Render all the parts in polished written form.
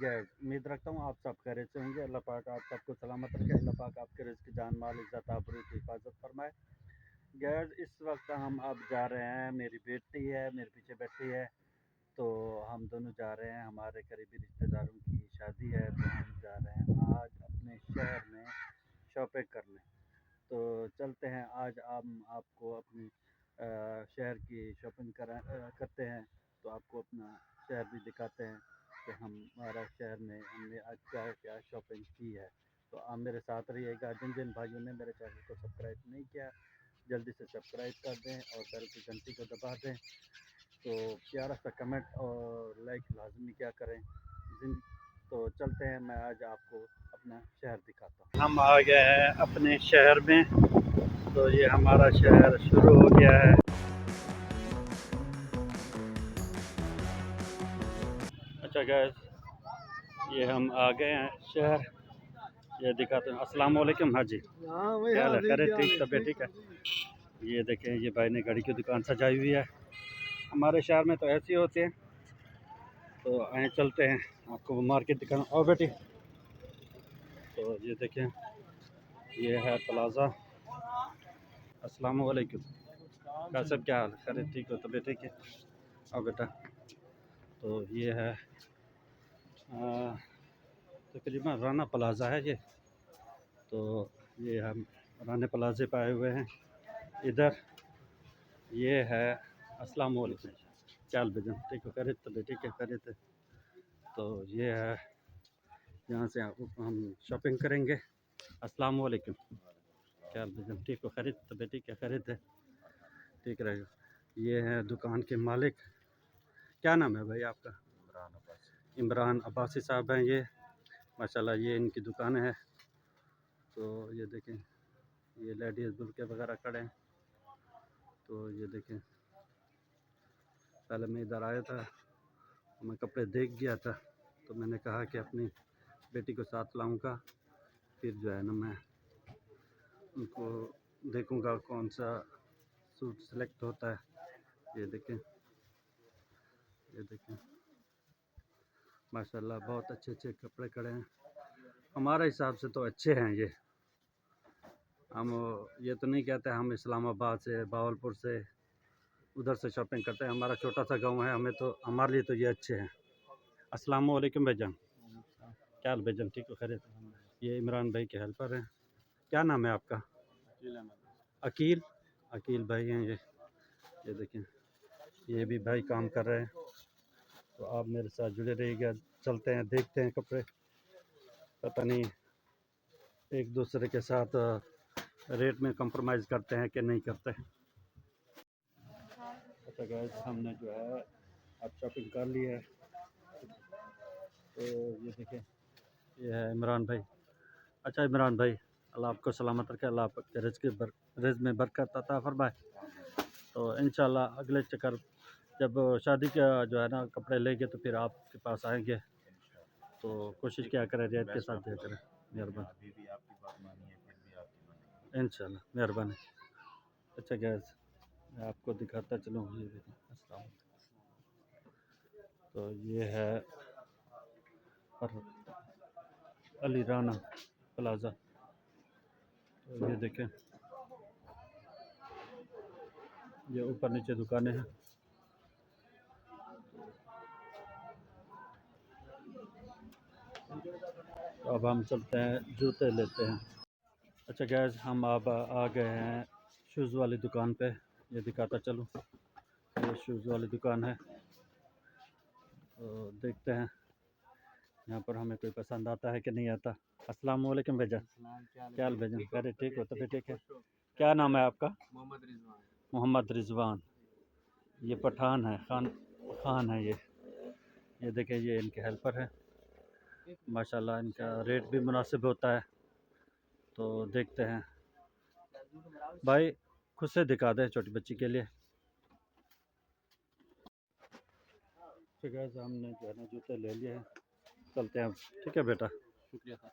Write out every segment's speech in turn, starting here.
Gas उम्मीद रखता हूँ आप सब खैरियत से होंगे। अल्लाह पाक आप सबको सलामत रखे। अल्लाह पाक आपके रिज़्क़ जान माल इज़्ज़त आबरू की हिफाजत फरमाए। गैस इस वक्त हम अब जा रहे हैं, मेरी बेटी है मेरे पीछे बैठी है, तो हम दोनों जा रहे हैं, हमारे करीबी रिश्तेदारों की शादी है, तो हम जा रहे हैं आज अपने शहर में शॉपिंग करने। तो चलते हैं, आज हम आपको अपनी शहर की शॉपिंग करते हैं, तो आपको अपना शहर भी दिखाते हैं कि हमारा शहर में हमने आज क्या क्या शॉपिंग की है। तो आप मेरे साथ रहिएगा। जिन जिन भाइयों ने मेरे चैनल को सब्सक्राइब नहीं किया, जल्दी से सब्सक्राइब कर दें और बेल की घंटी को दबा दें। तो प्यारा सा कमेंट और लाइक लाजमी क्या करें। तो चलते हैं, मैं आज आपको अपना शहर दिखाता हूँ। हम आ गए हैं अपने शहर में, तो ये हमारा शहर शुरू हो गया है। अच्छा गैस, ये हम आ गए हैं शहर, ये दिखाते हैं। अस्सलाम वालेकुम हाजी, क्या हाल है? खैरियत? ठीक, तबीयत ठीक है? ये देखें, ये भाई ने घड़ी की दुकान सजाई हुई है। हमारे शहर में तो ऐसे ही होते हैं। तो आए चलते हैं, आपको मार्केट दिखाना। और बेटी, तो ये देखें, ये है प्लाज़ा। अस्सलाम वालेकुम, क्या सब, क्या हाल? खैरियत? ठीक हो? तबीयत ठीक है? और बेटा, तो ये है तकरीबन राना प्लाज़ा है ये। तो ये हम राना प्लाज़े पे आए हुए हैं। इधर ये है। अस्सलाम वालेकुम, क्या हाल बेगम? ठीक हो? खैरियत? तबीयत ठीक है? खैरियत है? तो ये है, यहाँ से हम शॉपिंग करेंगे। अस्सलाम वालेकुम, क्या हाल बेगम? ठीक हो? खैरियत? तबीयत ठीक है? खैरियत है? ठीक रहेगा। ये है दुकान के मालिक, क्या नाम है भाई आपका? इमरान अब्बासी साहब हैं ये, माशाल्लाह। ये इनकी दुकान है। तो ये देखें, ये लेडीज़ बुर्के वगैरह खड़े हैं। तो ये देखें, पहले मैं इधर आया था, मैं कपड़े देख गया था, तो मैंने कहा कि अपनी बेटी को साथ लाऊंगा, फिर जो है ना मैं उनको देखूंगा कौन सा सूट सेलेक्ट होता है। ये देखें, ये देखें, माशाल्लाह बहुत अच्छे अच्छे कपड़े खड़े हैं। हमारे हिसाब से तो अच्छे हैं ये। हम ये तो नहीं कहते हम इस्लामाबाद से, भावलपुर से, उधर से शॉपिंग करते हैं। हमारा छोटा सा गांव है, हमें तो, हमारे लिए तो ये अच्छे हैं। अस्सलाम वालेकुम भाईजान, क्या हाल भाईजान? ठीक हो? खैरियत? ये इमरान भाई के हेल्पर हैं। क्या नाम है आपका? अकील, अकील भाई हैं ये देखें, ये भी भाई काम कर रहे हैं। तो आप मेरे साथ जुड़े रहिएगा। चलते हैं, देखते हैं कपड़े, पता नहीं एक दूसरे के साथ रेट में कंप्रोमाइज़ करते हैं कि नहीं करते। अच्छा गाइस, हमने जो है अब शॉपिंग कर ली है। तो ये देखें, ये है इमरान भाई। अच्छा इमरान भाई, अल्लाह आपको सलामत रखे, अल्लाह आपके रिज़्क़ में बरकत अता फरमाए। तो इंशाल्लाह अगले चक्कर जब शादी का जो है ना कपड़े लेंगे, तो फिर आपके पास आएंगे। तो कोशिश क्या करें, रियायत के साथ दिया करें, मेहरबानी। इंशाल्लाह, मेहरबानी। अच्छा गैस, मैं आपको दिखाता चलूँ, ये देखें। अस्सलाम। तो ये है अली राना प्लाज़ा। तो ये देखें, ये ऊपर नीचे दुकानें हैं। तो अब हम चलते हैं, जूते लेते हैं। अच्छा गैस, हम अब आ गए हैं शूज़ वाली दुकान पे, ये दिखाता चलूँ। ये शूज़ वाली दुकान है। तो देखते हैं यहाँ पर हमें कोई पसंद आता है कि नहीं आता। अस्सलाम वालेकुम भाईजान, क्या हाल भाईजान? अरे ठीक हो? तभी ठीक है? क्या नाम है आपका? मोहम्मद रिजवान। ये पठान है, खान है ये देखें, ये इनके हेल्पर हैं। माशाल्लाह इनका रेट भी मुनासिब होता है। तो देखते हैं भाई, खुद से दिखा दे छोटी बच्ची के लिए। ठीक है, हमने जो है ना जूते ले लिए हैं, चलते हैं अब। ठीक है बेटा, शुक्रिया सर।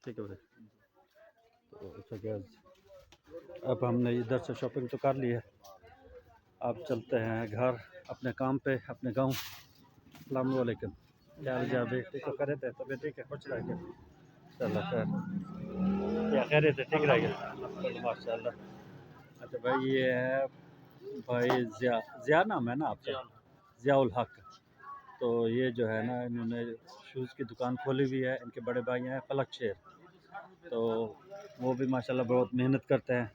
ठीक है भाई। तो अच्छा गैस, अब हमने इधर से शॉपिंग तो कर ली है, अब चलते हैं घर, अपने काम पे, अपने गांव। अस्सलाम वालेकुम, चल जा बेटी को करे थे तो बेटी के कुछ रह गया। चलो खैर क्या कह रहे थे ठीक रह गया माशाल्लाह। अच्छा भाई ये है भाई ज़िया ज़िया नाम है ना आपका? ज़ियाउल हक। तो ये जो है ना इन्होंने शूज़ की दुकान खोली हुई है। इनके बड़े भाई हैं फलक शेर। तो वो भी माशाल्लाह बहुत मेहनत करते हैं।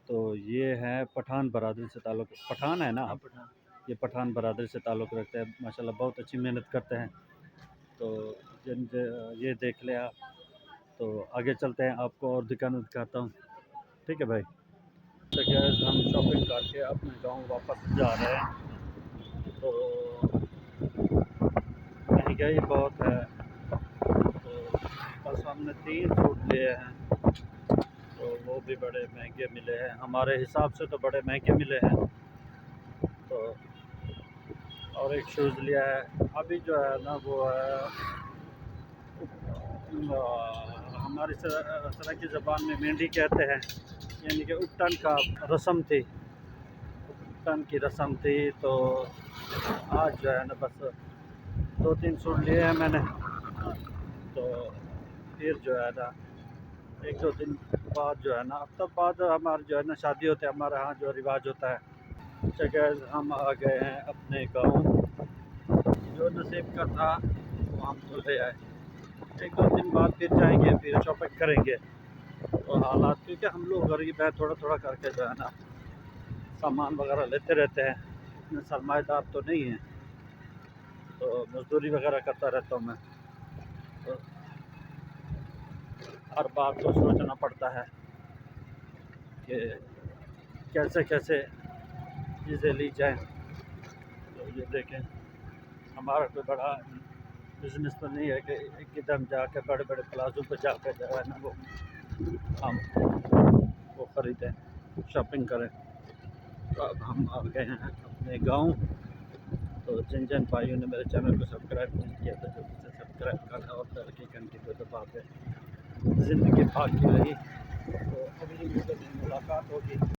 तो ये है पठान बरादरी से ताल्लुक़ पठान है ना आप? ये पठान बरादरी से ताल्लुक़ रखते हैं। माशाल्लाह बहुत अच्छी मेहनत करते हैं। तो जिन ये देख लें आप। तो आगे चलते हैं आपको और दुकानें दिखाता हूँ। ठीक है भाई। तो गैस हम शॉपिंग करके अपने गाँव वापस जा रहे हैं। तो महंगाई बहुत है। तो बस हमने 3 सूट लिए हैं। तो वो भी बड़े महंगे मिले हैं, हमारे हिसाब से तो बड़े महंगे मिले हैं। तो और एक शूज़ लिया है। अभी जो है ना वो है हमारी सराइकी ज़बान में मेंढी कहते हैं। यानी कि उपटन का रस्म थी, उपटन की रस्म थी। तो आज जो है ना बस 2-3 सूट लिए हैं मैंने। तो फिर जो है ना 1-2 दिन बाद जो है ना तब बाद हमारे जो है ना शादी होते है, हमारे यहाँ जो रिवाज होता है। अच्छा गैस हम आ गए हैं अपने गाँव। जो नसीब का था वो हम तो ले आए। 1-2 दिन बाद फिर जाएंगे, फिर शॉपिंग करेंगे। तो हालात क्योंकि हम लोग गरीब हैं, थोड़ा थोड़ा करके जो है ना सामान वगैरह लेते रहते हैं। इतने सरमाएदार तो नहीं हैं। तो मज़दूरी वगैरह करता रहता हूँ मैं। तो हर बात को सोचना पड़ता है कि कैसे कैसे चीज़ें ली जाएँ। तो ये देखें हमारा कोई बड़ा बिज़नेस तो नहीं है कि एकदम जाके बड़े बड़े प्लाज़ों पे जाकर जो है ना वो हम वो ख़रीदें, शॉपिंग करें। तो अब हम आ गए हैं अपने गाँव। तो जिन जिन भाइयों ने मेरे चैनल को सब्सक्राइब नहीं किया था जल्दी से सब्सक्राइब करें और बेल की घंटी को दबा के ज़िंदगी बाकी रही। तो अगली वीडियो में मुलाकात होगी।